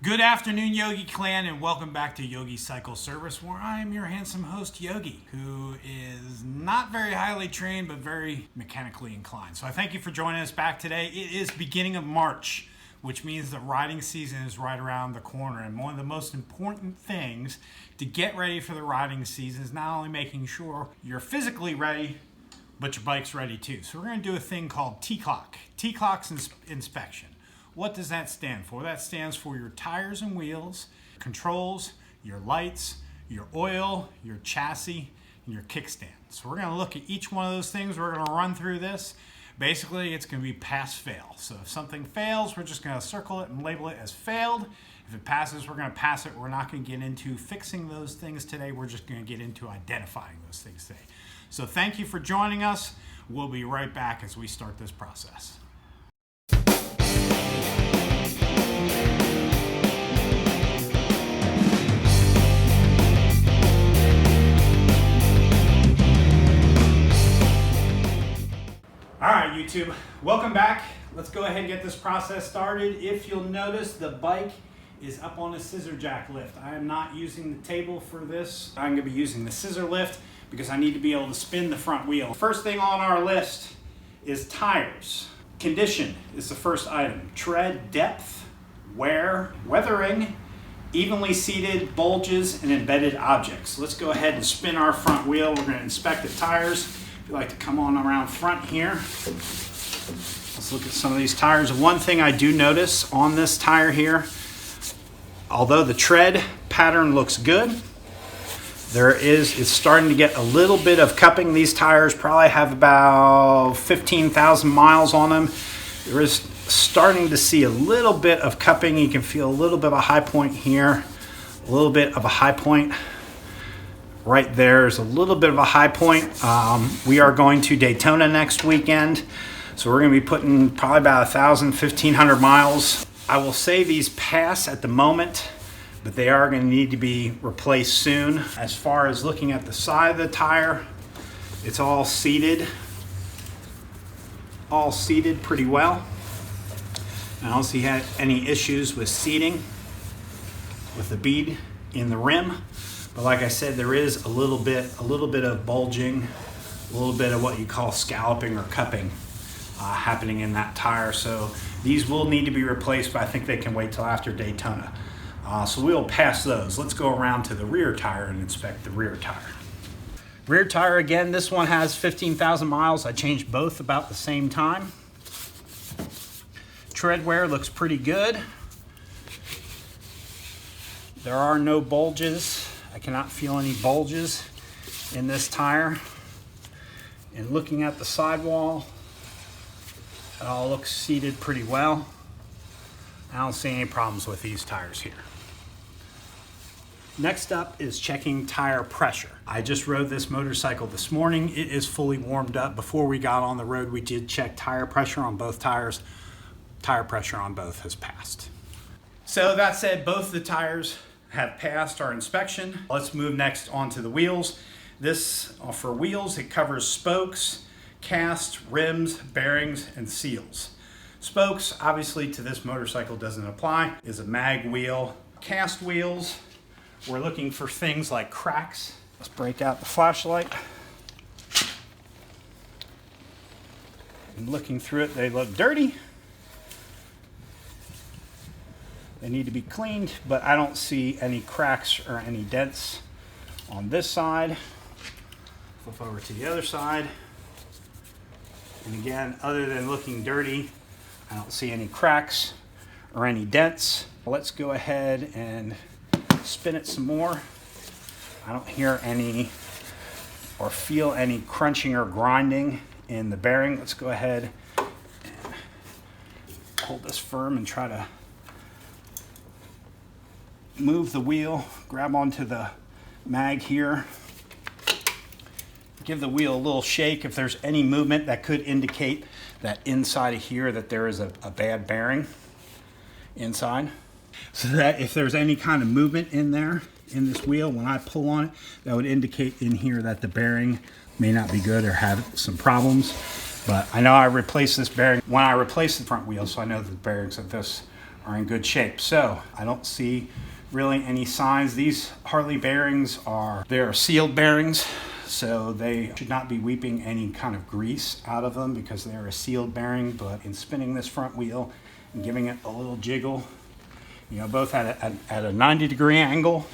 Good afternoon, Yogi Clan, and welcome back to Yogi Cycle Service, where I am your handsome host, Yogi, who is not very highly trained, but very mechanically inclined. So I thank you for joining us back today. It is beginning of March, which means the riding season is right around the corner. And one of the most important things to get ready for the riding season is not only making sure you're physically ready, but your bike's ready too. So we're going to do a thing called TCLOCK, TCLOCK's inspection. What does that stand for? That stands for your tires and wheels, controls, your lights, your oil, your chassis, and your kickstand. So we're going to look at each one of those things. We're going to run through this. Basically, it's going to be pass-fail. So if something fails, we're just going to circle it and label it as failed. If it passes, we're going to pass it. We're not going to get into fixing those things today. We're just going to get into identifying those things today. So thank you for joining us. We'll be right back as we start this process. All right, YouTube, welcome back. Let's go ahead and get this process started. If you'll notice, the bike is up on a scissor jack lift. I am not using the table for this. I'm gonna be using the scissor lift because I need to be able to spin the front wheel. First thing on our list is tires. Condition is the first item. Tread depth, wear, weathering, evenly seated, bulges, and embedded objects. Let's go ahead and spin our front wheel. We're gonna inspect the tires. If you like to come on around front here, let's look at some of these tires. One thing I do notice on this tire here, although the tread pattern looks good, it's starting to get a little bit of cupping. These tires probably have about 15,000 miles on them. There is starting to see a little bit of cupping. You can feel a little bit of a high point here, a little bit of a high point right there is a little bit of a high point. We are going to Daytona next weekend, so we're going to be putting probably about 1,500 miles. I will say these pass at the moment, but they are going to need to be replaced soon. As far as looking at the side of the tire, it's all seated pretty well. I don't see any issues with seating with the bead in the rim. But like I said, there is a little bit of bulging, a little bit of what you call scalloping or cupping happening in that tire. So these will need to be replaced, but I think they can wait till after Daytona. So we'll pass those. Let's go around to the rear tire and inspect the rear tire. Rear tire, again, this one has 15,000 miles. I changed both about the same time. Tread wear looks pretty good. There are no bulges. I cannot feel any bulges in this tire. And looking at the sidewall, it all looks seated pretty well. I don't see any problems with these tires here. Next up is checking tire pressure. I just rode this motorcycle this morning. It is fully warmed up. Before we got on the road, we did check tire pressure on both tires. Tire pressure on both has passed. So that said, both the tires have passed our inspection. Let's move next on to the wheels. This, for wheels, it covers spokes, cast, rims, bearings, and seals. Spokes, obviously to this motorcycle doesn't apply, is a mag wheel. Cast wheels, we're looking for things like cracks. Let's break out the flashlight. And looking through it, they look dirty. They need to be cleaned, but I don't see any cracks or any dents on this side. Flip over to the other side. And again, other than looking dirty, I don't see any cracks or any dents. Let's go ahead and spin it some more. I don't hear any or feel any crunching or grinding in the bearing. Let's go ahead and hold this firm and try to move the wheel, grab onto the mag here, give the wheel a little shake. If there's any movement, that could indicate that inside of here that there is a bad bearing inside. So that if there's any kind of movement in there, in this wheel, when I pull on it, that would indicate in here that the bearing may not be good or have some problems. But I know I replaced this bearing when I replaced the front wheel, so I know the bearings of this are in good shape. So I don't see really any signs. These Harley bearings they're sealed bearings, so they should not be weeping any kind of grease out of them because they're a sealed bearing. But in spinning this front wheel and giving it a little jiggle, both at a 90-degree angle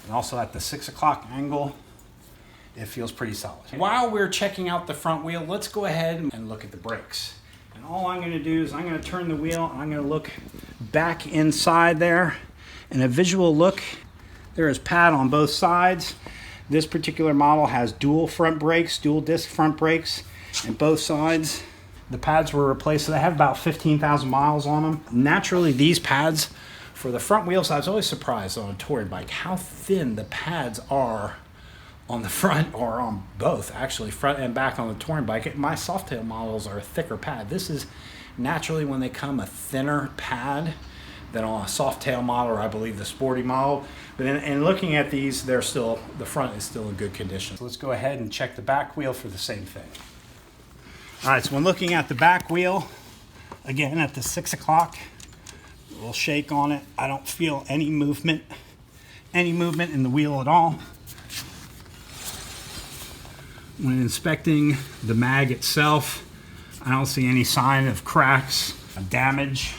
and also at the 6 o'clock angle, it feels pretty solid. While we're checking out the front wheel, let's go ahead and look at the brakes. And all I'm going to do is I'm going to turn the wheel and I'm going to look back inside there. And a visual look, there is pad on both sides. This particular model has dual disc front brakes on both sides. The pads were replaced, so they have about 15,000 miles on them. Naturally, these pads for the front wheels, I was always surprised on a touring bike how thin the pads are on the front, or on both, actually, front and back on the touring bike. My Softail models are a thicker pad. This is naturally, when they come, a thinner pad than on a Softail model, or I believe the Sporty model. But in looking at these, the front is still in good condition. So let's go ahead and check the back wheel for the same thing. All right, so when looking at the back wheel, again at the 6 o'clock, a little shake on it. I don't feel any movement in the wheel at all. When inspecting the mag itself, I don't see any sign of cracks, of damage.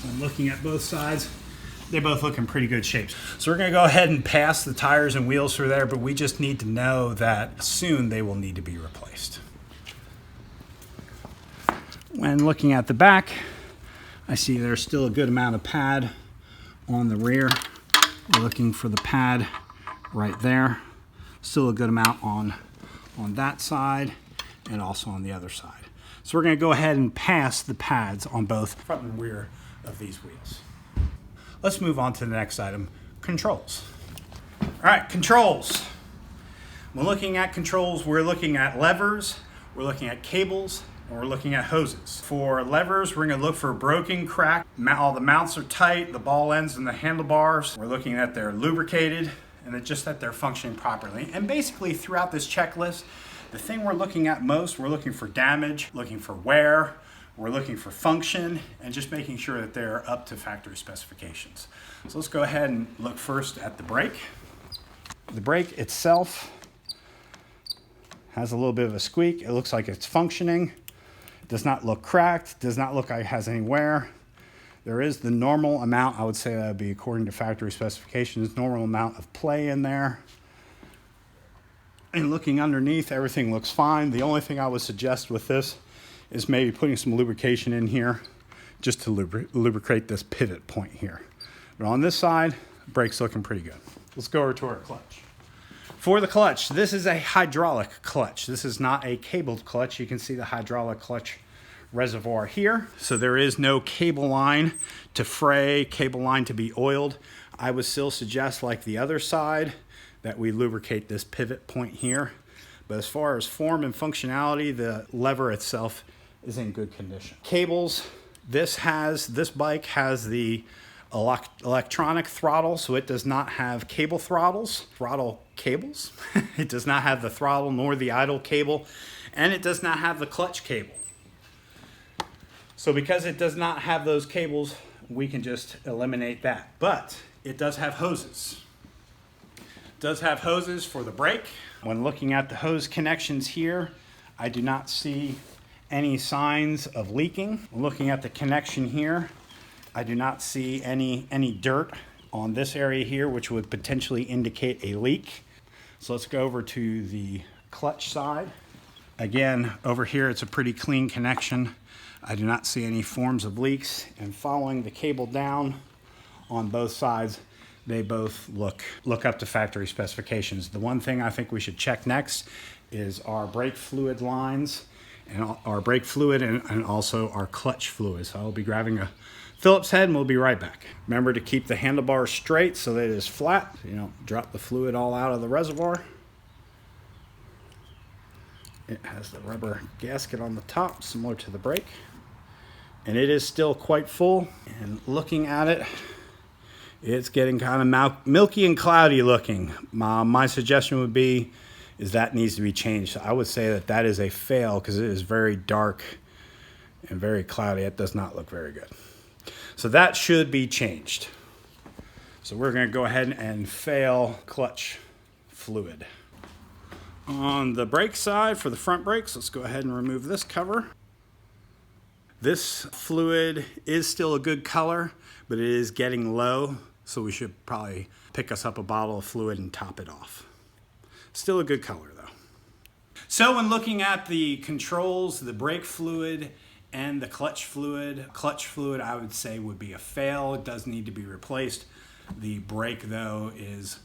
When looking at both sides, they both look in pretty good shape. So we're going to go ahead and pass the tires and wheels through there, but we just need to know that soon they will need to be replaced. When looking at the back, I see there's still a good amount of pad on the rear. We're looking for the pad right there. Still a good amount on that side and also on the other side. So we're going to go ahead and pass the pads on both front and rear of these wheels. Let's move on to the next item, controls. All right, controls. When looking at controls, we're looking at levers, we're looking at cables, and we're looking at hoses. For levers, we're going to look for broken, crack. All the mounts are tight, the ball ends and the handlebars. We're looking at they're lubricated and just that they're functioning properly. And basically throughout this checklist, the thing we're looking at most, we're looking for damage, looking for wear, we're looking for function, and just making sure that they're up to factory specifications. So let's go ahead and look first at the brake. The brake itself has a little bit of a squeak. It looks like it's functioning. Does not look cracked, does not look like it has any wear. There is the normal amount, I would say that would be according to factory specifications, normal amount of play in there. And looking underneath, everything looks fine. The only thing I would suggest with this is maybe putting some lubrication in here just to lubricate this pivot point here. But on this side, the brake's looking pretty good. Let's go over to our clutch. For the clutch, this is a hydraulic clutch. This is not a cabled clutch. You can see the hydraulic clutch reservoir here. So there is no cable line to fray, cable line to be oiled. I would still suggest, like the other side, that we lubricate this pivot point here. But as far as form and functionality, the lever itself is in good condition. Cables, this bike has the electronic throttle, so it does not have cable throttle cables. It does not have the throttle nor the idle cable, and it does not have the clutch cable. So because it does not have those cables, we can just eliminate that. But it does have hoses. It does have hoses for the brake. When looking at the hose connections here, I do not see any signs of leaking. Looking at the connection here, I do not see any dirt on this area here, which would potentially indicate a leak. So let's go over to the clutch side. Again, over here, it's a pretty clean connection. I do not see any forms of leaks, and following the cable down on both sides, they both look up to factory specifications. The one thing I think we should check next is our brake fluid lines, and our brake fluid and also our clutch fluid. So I'll be grabbing a Phillips head and we'll be right back. Remember to keep the handlebars straight so that it is flat. So you don't drop the fluid all out of the reservoir. It has the rubber gasket on the top, similar to the brake. And it is still quite full. And looking at it, it's getting kind of milky and cloudy looking. My suggestion would be that needs to be changed. So I would say that is a fail because it is very dark and very cloudy. It does not look very good. So that should be changed. So we're going to go ahead and fail clutch fluid. On the brake side, for the front brakes, let's go ahead and remove this cover. This fluid is still a good color, but it is getting low, so we should probably pick us up a bottle of fluid and top it off. Still a good color though. So when looking at the controls, the brake fluid and the clutch fluid I would say would be a fail. It does need to be replaced. The brake though is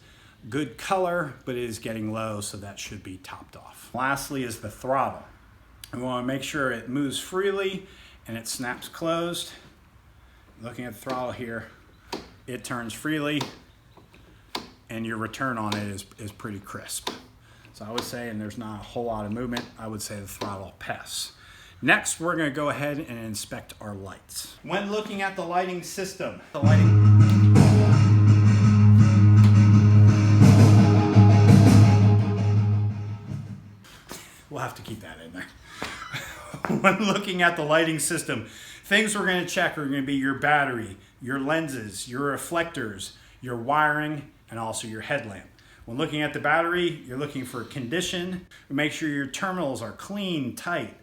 good color, but it is getting low, so that should be topped off. Lastly is the throttle. We want to make sure it moves freely and it snaps closed. Looking at the throttle here, it turns freely and your return on it is pretty crisp. So I would say, and there's not a whole lot of movement, I would say the throttle pass. Next, we're going to go ahead and inspect our lights. When looking at the lighting system, we'll have to keep that in there. When looking at the lighting system, things we're going to check are going to be your battery, your lenses, your reflectors, your wiring, and also your headlamp. When looking at the battery, you're looking for condition. Make sure your terminals are clean, tight,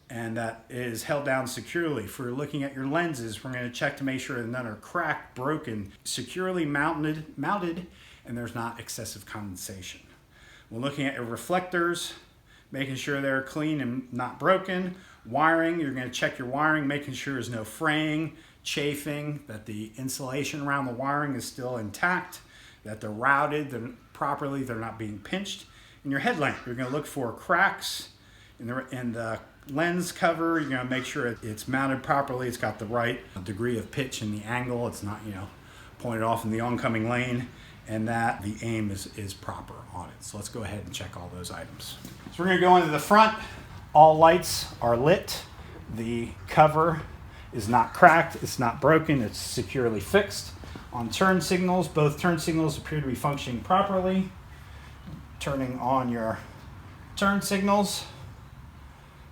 and that is held down securely. If we're looking at your lenses, we're going to check to make sure that none are cracked, broken, securely mounted, and there's not excessive condensation. When looking at your reflectors, making sure they're clean and not broken. Wiring, you're going to check your wiring, making sure there's no fraying, chafing, that the insulation around the wiring is still intact, that they're routed properly, they're not being pinched. In your headlamp, you're going to look for cracks in the lens cover. You're going to make sure it's mounted properly, it's got the right degree of pitch in the angle, it's not, pointed off in the oncoming lane, and that the aim is proper on it. So let's go ahead and check all those items. So we're going to go into the front. All lights are lit. The cover is not cracked, it's not broken, it's securely fixed. On turn signals, both turn signals appear to be functioning properly. Turning on your turn signals.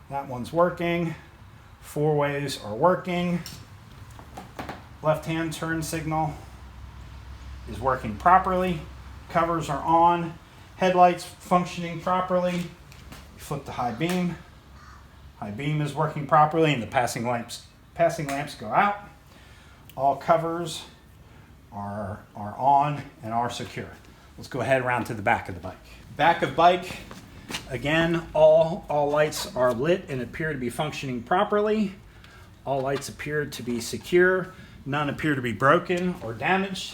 That one's working. Four ways are working. Left-hand turn signal is working properly. Covers are on. Headlights functioning properly. Flip the high beam. High beam is working properly, and the passing lamps go out. All covers are on and are secure. Let's go ahead around to the back of the bike. Back of bike, again, all lights are lit and appear to be functioning properly. All lights appear to be secure. None appear to be broken or damaged.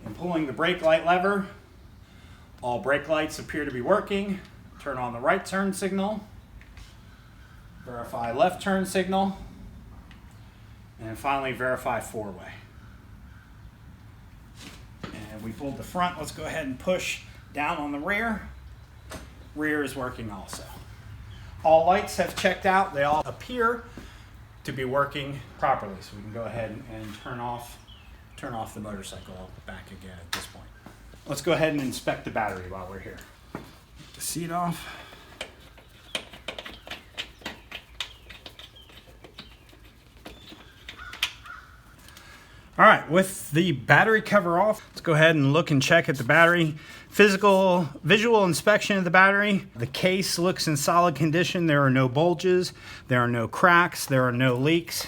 In pulling the brake light lever, all brake lights appear to be working. Turn on the right turn signal. Verify left turn signal. And finally, verify four-way. And we pulled the front. Let's go ahead and push down on the rear. Rear is working also. All lights have checked out. They all appear to be working properly. So we can go ahead and turn off the motorcycle back again at this point. Let's go ahead and inspect the battery while we're here. Get the seat off. All right, with the battery cover off, let's go ahead and look and check at the battery. Visual inspection of the battery. The case looks in solid condition. There are no bulges, there are no cracks, there are no leaks.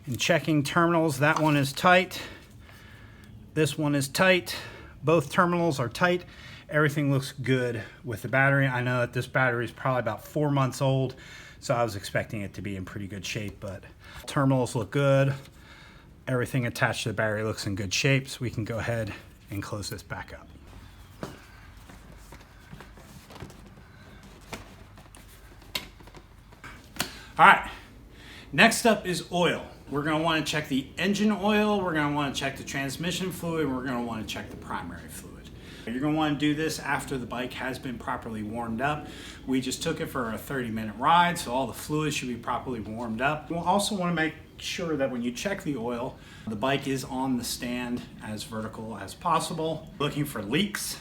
In checking terminals, that one is tight. This one is tight. Both terminals are tight. Everything looks good with the battery. I know that this battery is probably about 4 months old, so I was expecting it to be in pretty good shape, but terminals look good. Everything attached to the battery looks in good shape, so we can go ahead and close this back up. All right, next up is oil. We're going to want to check the engine oil, we're going to want to check the transmission fluid, and we're going to want to check the primary fluid. You're going to want to do this after the bike has been properly warmed up. We just took it for a 30-minute ride, so all the fluid should be properly warmed up. We'll also want to make sure that when you check the oil, the bike is on the stand as vertical as possible. Looking for leaks.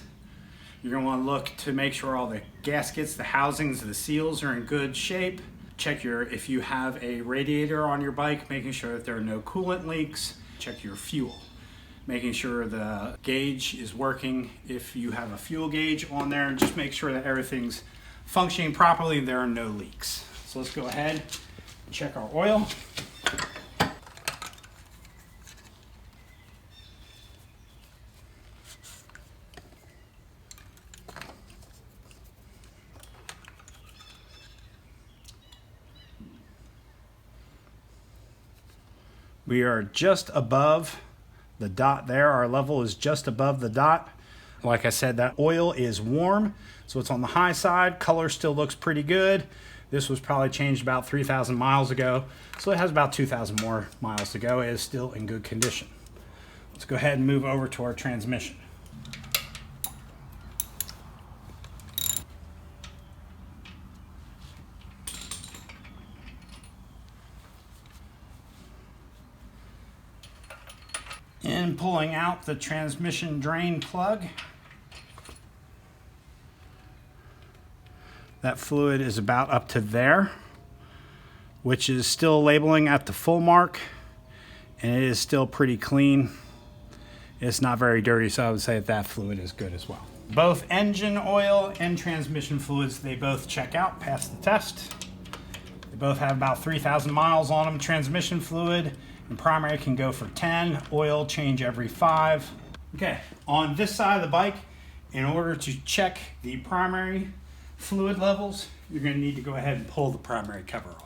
You're going to want to look to make sure all the gaskets, the housings, the seals are in good shape. Check if you have a radiator on your bike, making sure that there are no coolant leaks. Check your fuel, making sure the gauge is working. If you have a fuel gauge on there, just make sure that everything's functioning properly and there are no leaks. So let's go ahead and check our oil. We are just above the dot there. Our level is just above the dot. Like I said, that oil is warm, so it's on the high side. Color still looks pretty good. This was probably changed about 3,000 miles ago, so it has about 2,000 more miles to go. It is still in good condition. Let's go ahead and move over to our transmission. And pulling out the transmission drain plug. That fluid is about up to there, which is still labeling at the full mark, and it is still pretty clean. It's not very dirty, so I would say that fluid is good as well. Both engine oil and transmission fluids, they both check out, pass the test. They both have about 3,000 miles on them. Transmission fluid and primary can go for 10, oil change every 5. Okay, on this side of the bike, in order to check the primary fluid levels, you're going to need to go ahead and pull the primary cover off.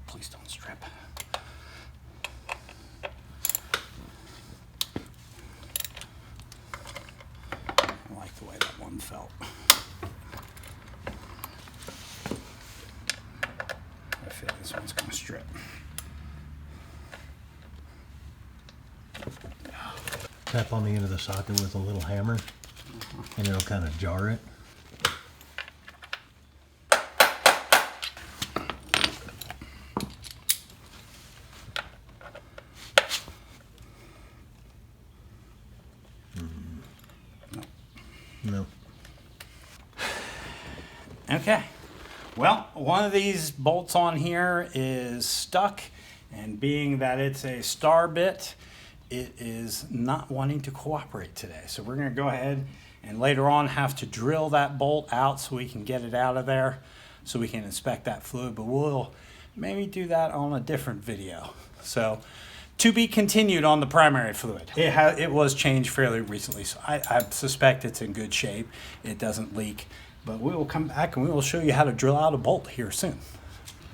Please don't strip. I like the way that one felt. I feel this one's going to strip. Tap on the end of the socket with a little hammer, and it'll kind of jar it. No. Okay. Well, one of these bolts on here is stuck, and being that it's a star bit, it is not wanting to cooperate today. So we're going to go ahead and later on have to drill that bolt out so we can get it out of there so we can inspect that fluid, but we'll maybe do that on a different video. So to be continued on the primary fluid. It was changed fairly recently, so I suspect it's in good shape. It doesn't leak, but we will come back and we will show you how to drill out a bolt here soon.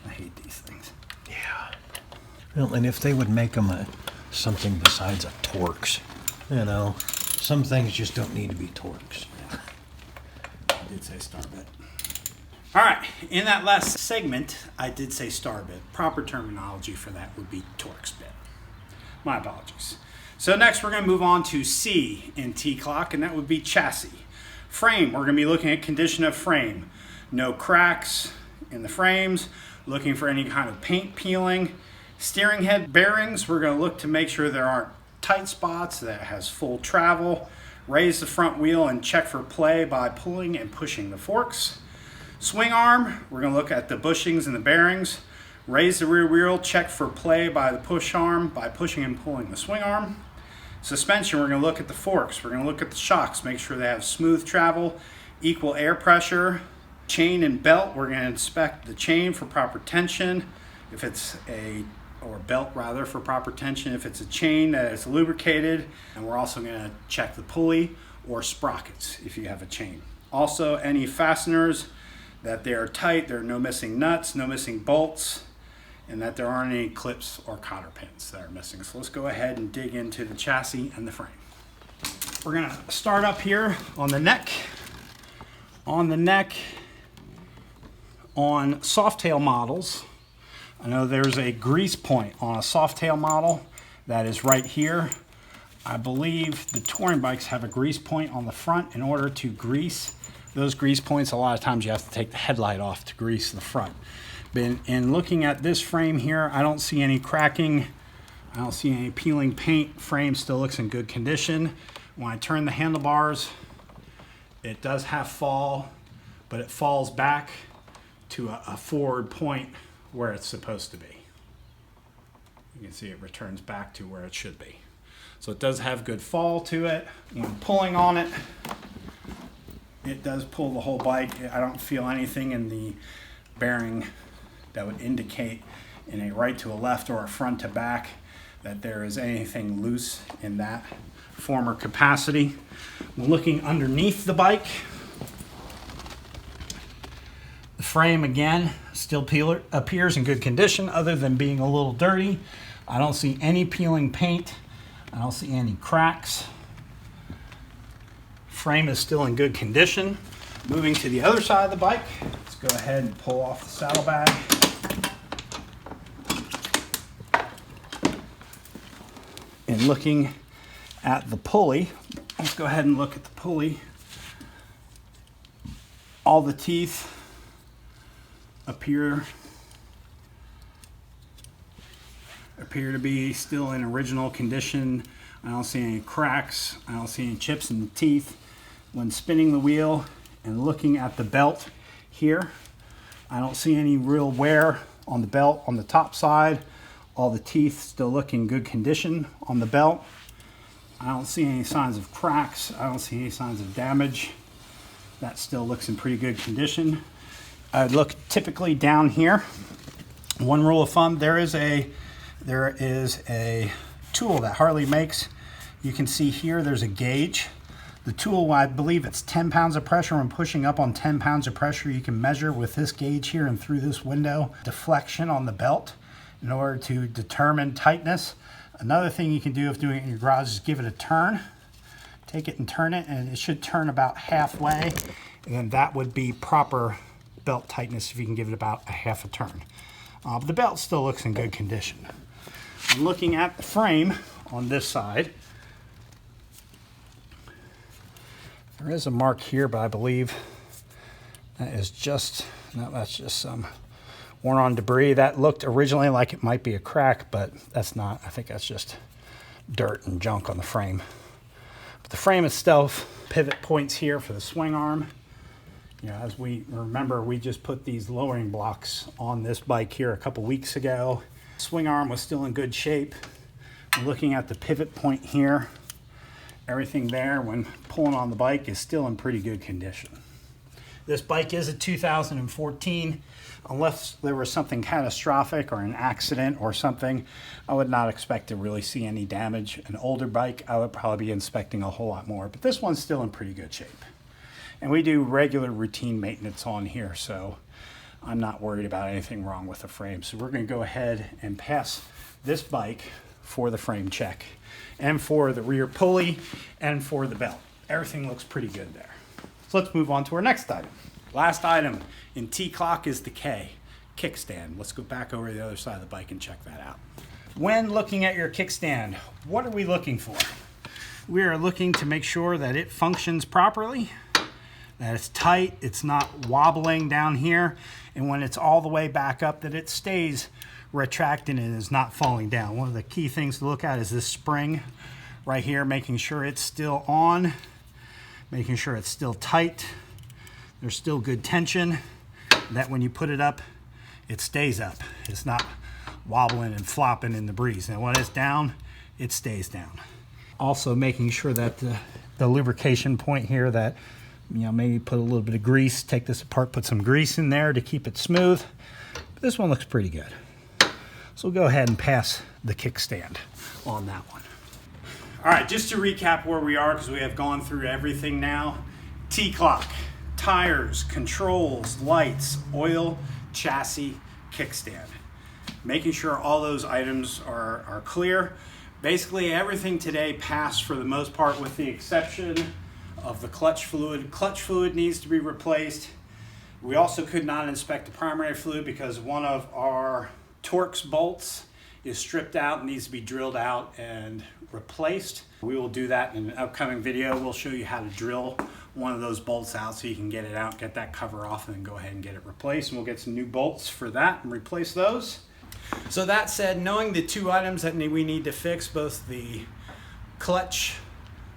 I hate these things. Yeah. Well, and if they would make them something besides a Torx, you know, some things just don't need to be Torx. I did say star bit. All right, in that last segment, I did say star bit. Proper terminology for that would be Torx bit. My apologies. So next we're going to move on to C in TCLOCK, and that would be chassis. Frame, we're going to be looking at condition of frame. No cracks in the frames, looking for any kind of paint peeling. Steering head bearings, we're going to look to make sure there aren't tight spots, that it has full travel. Raise the front wheel and check for play by pulling and pushing the forks. Swing arm, we're going to look at the bushings and the bearings. Raise the rear wheel, check for play by the push arm by pushing and pulling the swing arm. Suspension, we're going to look at the forks. We're going to look at the shocks, make sure they have smooth travel, equal air pressure. Chain and belt, we're going to inspect the chain for proper tension. If it's or belt rather, for proper tension. If it's a chain that is lubricated, and we're also going to check the pulley or sprockets if you have a chain. Also, any fasteners, that they are tight, there are no missing nuts, no missing bolts, and that there aren't any clips or cotter pins that are missing. So let's go ahead and dig into the chassis and the frame. We're going to start up here on the neck. On the neck, on Softail models, I know there's a grease point on a Softail model that is right here. I believe the touring bikes have a grease point on the front in order to grease those grease points, a lot of times you have to take the headlight off to grease the front. But in looking at this frame here, I don't see any cracking. I don't see any peeling paint. Frame still looks in good condition. When I turn the handlebars, it does have fall, but it falls back to a forward point where it's supposed to be. You can see it returns back to where it should be. So it does have good fall to it. When pulling on it, it does pull the whole bike. I don't feel anything in the bearing that would indicate in a right to a left or a front to back that there is anything loose in that form or capacity. When looking underneath the bike, the frame again still appears in good condition other than being a little dirty. I don't see any peeling paint. I don't see any cracks. Frame is still in good condition. Moving to the other side of the bike, let's go ahead and pull off the saddlebag. And looking at the pulley, let's go ahead and look at the pulley. All the teeth appear to be still in original condition. I don't see any cracks. I don't see any chips in the teeth. When spinning the wheel and looking at the belt here, I don't see any real wear on the belt on the top side. All the teeth still look in good condition on the belt. I don't see any signs of cracks. I don't see any signs of damage. That still looks in pretty good condition. I'd look typically down here. One rule of thumb, there is a tool that Harley makes. You can see here there's a gauge. The tool, I believe it's 10 pounds of pressure. When pushing up on 10 pounds of pressure, you can measure with this gauge here and through this window deflection on the belt in order to determine tightness. Another thing you can do if doing it in your garage is give it a turn. Take it and turn it, and it should turn about halfway, and then that would be proper belt tightness if you can give it about a half a turn. But the belt still looks in good condition. I'm looking at the frame on this side. There is a mark here, but I believe that's just some worn on debris. That looked originally like it might be a crack, but that's not. I think that's just dirt and junk on the frame. But the frame itself, pivot points here for the swing arm. You know, as we remember, we just put these lowering blocks on this bike here a couple weeks ago. Swing arm was still in good shape. Looking at the pivot point here, everything there when pulling on the bike is still in pretty good condition. This bike is a 2014. Unless there was something catastrophic or an accident or something, I would not expect to really see any damage. An older bike, I would probably be inspecting a whole lot more, but this one's still in pretty good shape. And we do regular routine maintenance on here, so I'm not worried about anything wrong with the frame. So we're going to go ahead and pass this bike for the frame check and for the rear pulley and for the belt. Everything looks pretty good there. So let's move on to our next item. Last item in TCLOCK is Decay Kickstand. Let's go back over to the other side of the bike and check that out. When looking at your kickstand, what are we looking for? We are looking to make sure that it functions properly, that it's tight, it's not wobbling down here, and when it's all the way back up, that it stays retracted and is not falling down. One of the key things to look at is this spring right here, making sure it's still on, making sure it's still tight, there's still good tension, that when you put it up, it stays up. It's not wobbling and flopping in the breeze. And when it's down, it stays down. Also making sure that the lubrication point here, that, you know, maybe put a little bit of grease, take this apart, put some grease in there to keep it smooth. But this one looks pretty good. So we'll go ahead and pass the kickstand on that one. All right, just to recap where we are, because we have gone through everything now. TCLOCK, tires, controls, lights, oil, chassis, kickstand. Making sure all those items are clear. Basically everything today passed for the most part, with the exception of the clutch fluid. Clutch fluid needs to be replaced. We also could not inspect the primary fluid because one of our Torx bolts is stripped out and needs to be drilled out and replaced. We will do that in an upcoming video. We'll show you how to drill one of those bolts out so you can get it out, get that cover off, and then go ahead and get it replaced. And we'll get some new bolts for that and replace those. So that said, knowing the two items that we need to fix, both the clutch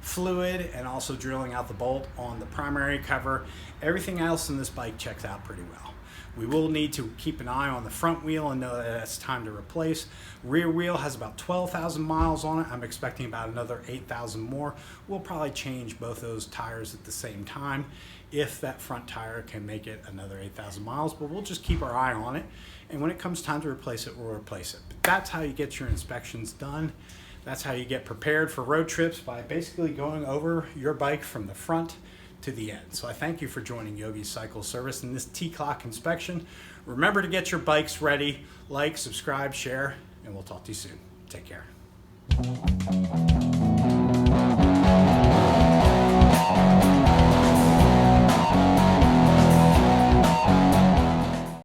fluid and also drilling out the bolt on the primary cover, everything else in this bike checks out pretty well. We will need to keep an eye on the front wheel and know that it's time to replace. Rear wheel has about 12,000 miles on it. I'm expecting about another 8,000 more. We'll probably change both those tires at the same time if that front tire can make it another 8,000 miles, but we'll just keep our eye on it. And when it comes time to replace it, we'll replace it. But that's how you get your inspections done. That's how you get prepared for road trips, by basically going over your bike from the front to the end. So I thank you for joining Yogi's Cycle Service in this TCLOCK inspection. Remember to get your bikes ready, like, subscribe, share, and we'll talk to you soon. Take care.